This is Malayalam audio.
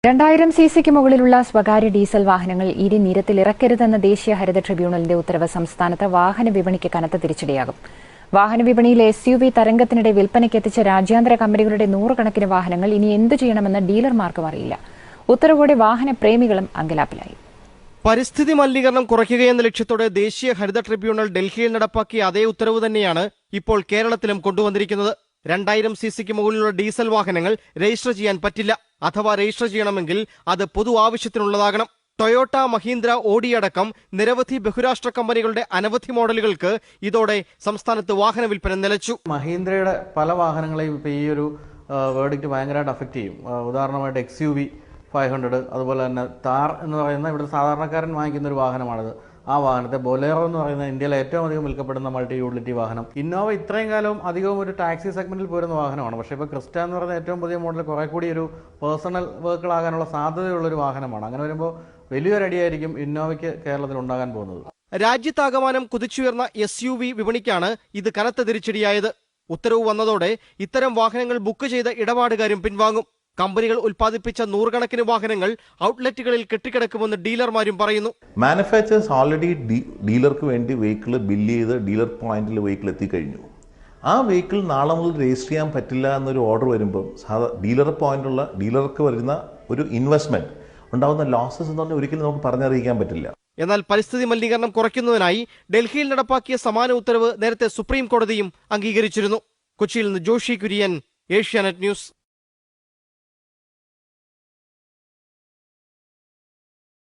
2000 സിസിക്ക് മുകളിലുള്ള സ്വകാര്യ ഡീസൽ വാഹനങ്ങൾ ഇനി നിരത്തിൽ ഇറക്കരുതെന്ന ദേശീയ ഹരിത ട്രിബ്യൂണലിന്റെ ഉത്തരവ് സംസ്ഥാനത്ത് വാഹന വിപണിക്ക് കനത്ത തിരിച്ചടിയാകും. വാഹന വിപണിയിലെ SUV തരംഗത്തിനിടെ വിൽപ്പനയ്ക്ക് എത്തിച്ച രാജ്യാന്തര കമ്പനികളുടെ നൂറുകണക്കിന് വാഹനങ്ങൾ ഇനി എന്തു ചെയ്യണമെന്ന് ഡീലർമാർക്കും അറിയില്ല. ഉത്തരവോടെ വാഹന പ്രേമികളും അങ്കലാപ്പിലായി. പരിസ്ഥിതി മലിനീകരണം കുറയ്ക്കുകയെന്ന ലക്ഷ്യത്തോടെ ദേശീയ ഹരിത ട്രിബ്യൂണൽ ഡൽഹിയിൽ നടപ്പാക്കിയ അതേ ഉത്തരവ് തന്നെയാണ് ഇപ്പോൾ കേരളത്തിലും കൊണ്ടുവന്നിരിക്കുന്നത്. 2000 സിസിക്ക് മുകളിലുള്ള ഡീസൽ വാഹനങ്ങൾ രജിസ്റ്റർ ചെയ്യാൻ പറ്റില്ല. അഥവാ രജിസ്റ്റർ ചെയ്യണമെങ്കിൽ അത് പൊതു ആവശ്യത്തിനുള്ളതാകണം. ടൊയോട്ട, മഹീന്ദ്ര, ഓഡി അടക്കം നിരവധി ബഹുരാഷ്ട്ര കമ്പനികളുടെ അനവധി മോഡലുകൾക്ക് ഇതോടെ സംസ്ഥാനത്ത് വാഹന വിൽപ്പന നിലച്ചു. മഹീന്ദ്രയുടെ പല വാഹനങ്ങളെയും ഇപ്പോൾ ഈ ഒരു വേർഡിക്റ്റ് ഭയങ്കരമായിട്ട് അഫക്റ്റ് ചെയ്യും. ഉദാഹരണമായിട്ട് XUV 500, അതുപോലെ തന്നെ താർ എന്ന് പറയുന്ന ഇവിടെ സാധാരണക്കാരൻ വാങ്ങിക്കുന്ന ഒരു വാഹനമാണിത്. ആ വാഹനത്തെ ബൊലേറോ എന്ന് പറയുന്ന ഇന്ത്യയിലെ ഏറ്റവും അധികം വിൽക്കപ്പെടുന്ന മൾട്ടി യൂട്ടിലിറ്റി വാഹനം. ഇന്നോവ ഇത്രയും കാലം അധികവും ഒരു ടാക്സി സെഗ്മെന്റിൽ പോരുന്ന വാഹനമാണ്. പക്ഷേ ഇപ്പോൾ ക്രിസ്റ്റ എന്ന് പറയുന്ന ഏറ്റവും പുതിയ മോഡൽ കുറെ കൂടി ഒരു പേഴ്സണൽ വെഹിക്കിൾ ആകാനുള്ള സാധ്യതയുള്ളൊരു വാഹനമാണ്. അങ്ങനെ വരുമ്പോൾ വലിയൊരടിയായിരിക്കും ഇന്നോവയ്ക്ക് കേരളത്തിൽ ഉണ്ടാകാൻ പോകുന്നത്. രാജ്യത്താകമാനം കുതിച്ചുയർന്ന SUV വിപണിക്കാണ് ഇത് കനത്ത തിരിച്ചടിയായത്. ഉത്തരവ് വന്നതോടെ ഇത്തരം വാഹനങ്ങൾ ബുക്ക് ചെയ്ത ഇടപാടുകാരും പിൻവാങ്ങും. കമ്പനികൾ ഉൽപ്പാദിപ്പിച്ച നൂറുകണക്കിന് വാഹനങ്ങൾ ഔട്ട്ലെറ്റുകളിൽ കെട്ടിക്കിടക്കുമെന്ന് ഡീലർമാരും പറയുന്നു. മാനുഫാക്ചേഴ്സ് ഓൾറെഡി ഡീലർക്ക് വേണ്ടി വെഹിക്കിൾ ബില്ല് ചെയ്ത് ഡീലർ പോയിന്റിൽ വെഹിക്കിൾ എത്തിക്കഴിഞ്ഞു. ആ വെഹിക്കിൾ നാളെ മുതൽ രജിസ്റ്റർ ചെയ്യാൻ പറ്റില്ല എന്നൊരു ഓർഡർ വരുമ്പോൾ ഡീലർ പോയിന്റുള്ള ഡീലർക്ക് വരുന്ന ഒരു ഇൻവെസ്റ്റ്മെന്റ് ഉണ്ടാകുന്ന ലോസസ് എന്ന് പറഞ്ഞാൽ ഒരിക്കലും നമുക്ക് പറഞ്ഞറിയിക്കാൻ പറ്റില്ല. എന്നാൽ പരിസ്ഥിതി മലിനീകരണം കുറയ്ക്കുന്നതിനായി ഡൽഹിയിൽ നടപ്പാക്കിയ സമാന ഉത്തരവ് നേരത്തെ സുപ്രീം കോടതിയും അംഗീകരിച്ചിരുന്നു. കൊച്ചിയിൽ നിന്ന് ജോഷി കുര്യൻ, ഏഷ്യാനെറ്റ് ന്യൂസ്.